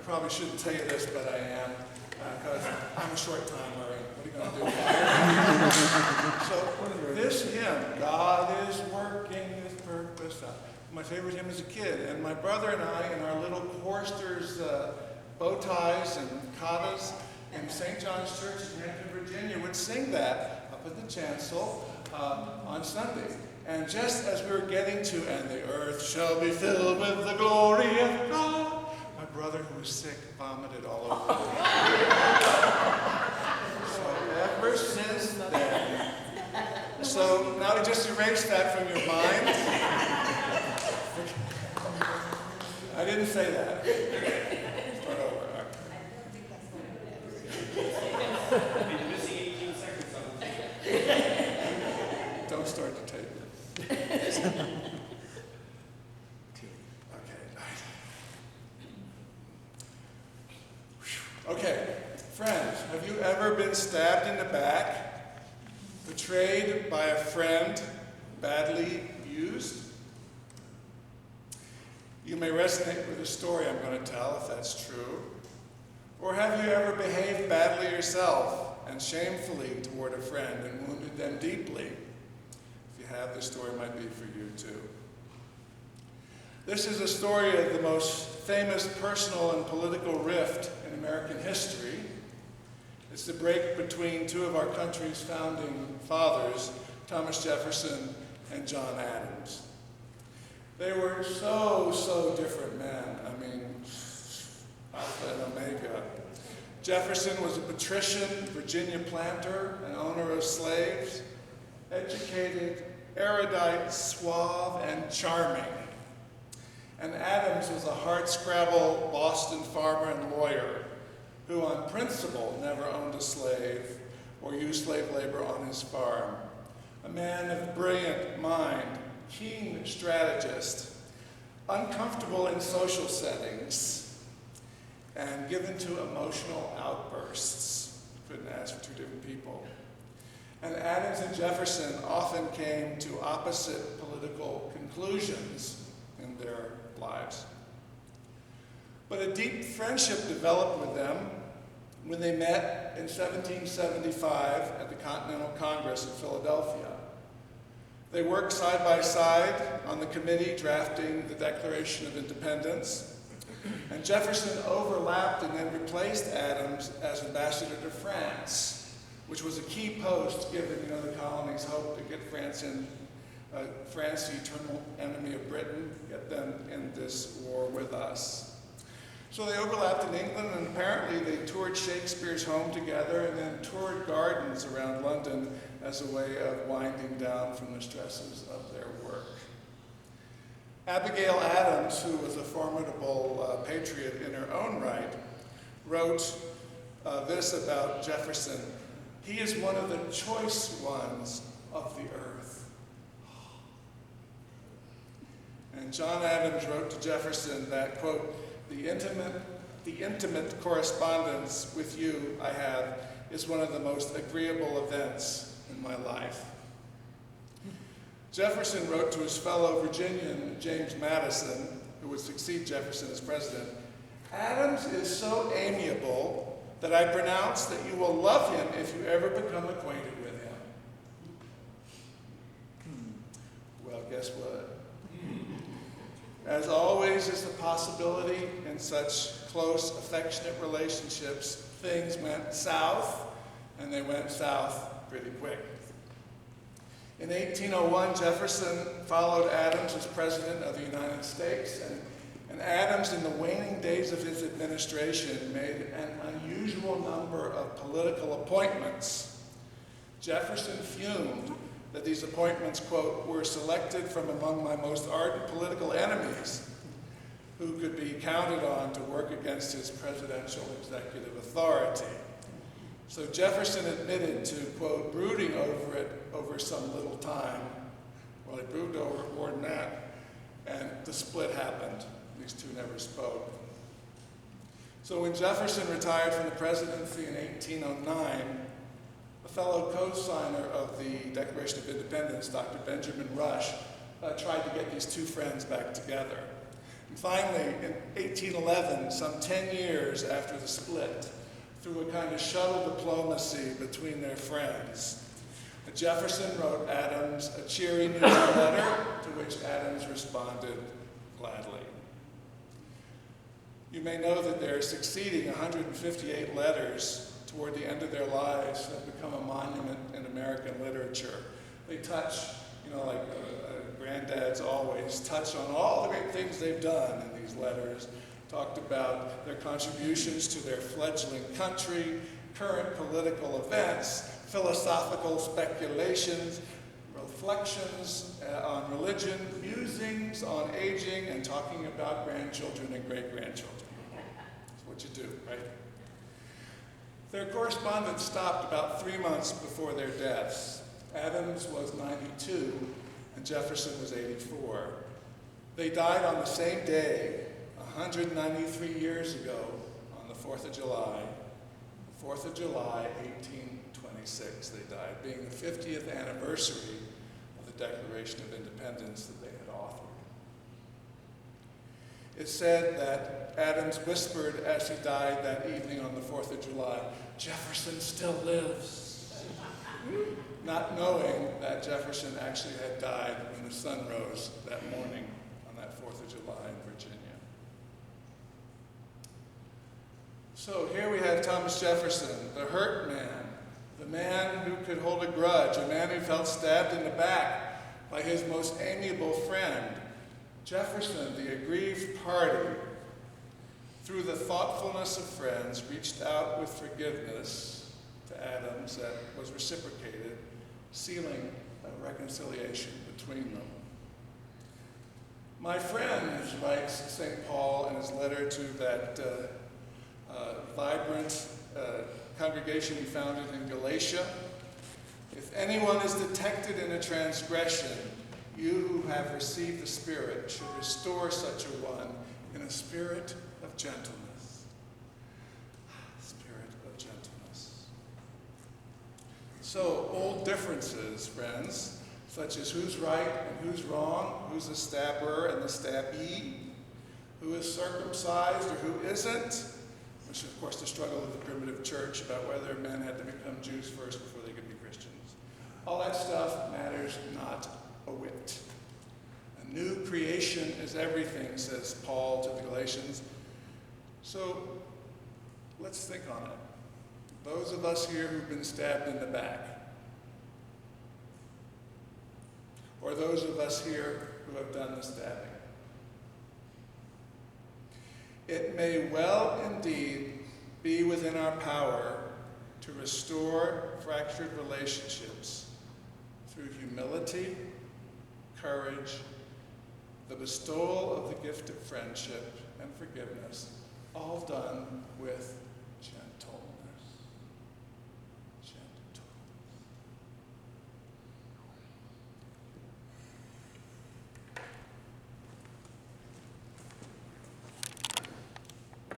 probably shouldn't tell you this, but I am, because I'm a short timer, and what are you going to do? So this hymn, God is working His purpose out. My favorite hymn as a kid, and my brother and I, in our little choristers' bow ties and katas in St. John's Church in Hampton, Virginia, would sing that up at the chancel on Sunday. And just as we were getting to, and the earth shall be filled with the glory of God, my brother, who was sick, vomited all over me. So ever since then, so now to just erase that from your mind. I didn't say that. Start over. You're missing 18 seconds on the tape. Don't start the tape. Okay, friends, have you ever been stabbed in the back, betrayed by a friend, badly used? You may resonate with the story I'm going to tell, if that's true. Or have you ever behaved badly yourself and shamefully toward a friend and wounded them deeply? If you have, this story might be for you too. This is a story of the most famous personal and political rift in American history. It's the break between two of our country's founding fathers, Thomas Jefferson and John Adams. They were so different men. I mean, Alpha and Omega. Jefferson was a patrician, Virginia planter, and owner of slaves, educated, erudite, suave, and charming. And Adams was a hardscrabble Boston farmer and lawyer who on principle never owned a slave or used slave labor on his farm. A man of brilliant mind, keen strategist, uncomfortable in social settings, and given to emotional outbursts. Couldn't ask for two different people. And Adams and Jefferson often came to opposite political conclusions in their lives. But a deep friendship developed with them when they met in 1775 at the Continental Congress in Philadelphia. They worked side by side on the committee drafting the Declaration of Independence, and Jefferson overlapped and then replaced Adams as ambassador to France, which was a key post given the colonies hoped to get France in. France, the eternal enemy of Britain, get them in this war with us. So they overlapped in England, and apparently they toured Shakespeare's home together and then toured gardens around London as a way of winding down from the stresses of their work. Abigail Adams, who was a formidable patriot in her own right, wrote this about Jefferson: "He is one of the choice ones of the earth." And John Adams wrote to Jefferson that, quote, the intimate correspondence with you I have is one of the most agreeable events in my life. Jefferson wrote to his fellow Virginian, James Madison, who would succeed Jefferson as president, "Adams is so amiable that I pronounce that you will love him if you ever become acquainted with him." Well, guess what? As always is a possibility in such close, affectionate relationships, things went south, and they went south pretty quick. In 1801, Jefferson followed Adams as President of the United States, and Adams, in the waning days of his administration, made an unusual number of political appointments. Jefferson fumed that these appointments, quote, were selected from among my most ardent political enemies who could be counted on to work against his presidential executive authority. So Jefferson admitted to, quote, brooding over it over some little time. Well, he brooded over it more than that, and the split happened. These two never spoke. So when Jefferson retired from the presidency in 1809, a fellow co-signer of the Declaration of Independence, Dr. Benjamin Rush, tried to get these two friends back together. And finally, in 1811, some 10 years after the split, through a kind of shuttle diplomacy between their friends, Jefferson wrote Adams a cheery news letter to which Adams responded gladly. You may know that their succeeding 158 letters toward the end of their lives have become a monument in American literature. They touch, like granddads always, touch on all the great things they've done in these letters, talked about their contributions to their fledgling country, current political events, philosophical speculations, reflections on religion, musings on aging, and talking about grandchildren and great-grandchildren. That's what you do, right? Their correspondence stopped about 3 months before their deaths. Adams was 92, and Jefferson was 84. They died on the same day, 193 years ago, on the 4th of July, 4th of July, 1826, they died, being the 50th anniversary of the Declaration of Independence that they had authored. It's said that Adams whispered as he died that evening on the 4th of July, "Jefferson still lives," not knowing that Jefferson actually had died when the sun rose that morning on that 4th of July in Virginia. So here we have Thomas Jefferson, the hurt man, the man who could hold a grudge, a man who felt stabbed in the back by his most amiable friend. Jefferson, the aggrieved party, through the thoughtfulness of friends, reached out with forgiveness to Adams that was reciprocated, sealing a reconciliation between them. My friends, writes St. Paul in his letter to that vibrant congregation he founded in Galatia, if anyone is detected in a transgression, you who have received the Spirit should restore such a one in a spirit of gentleness. Spirit of gentleness. So, old differences, friends, such as who's right and who's wrong, who's the stabber and the stabbee, who is circumcised or who isn't, which is, of course, the struggle of the primitive church about whether men had to become Jews first before they could be Christians. All that stuff matters not a whit. A new creation is everything, says Paul to the Galatians. So let's think on it. Those of us here who've been stabbed in the back, or those of us here who have done the stabbing. It may well indeed be within our power to restore fractured relationships through humility, courage, the bestowal of the gift of friendship and forgiveness, all done with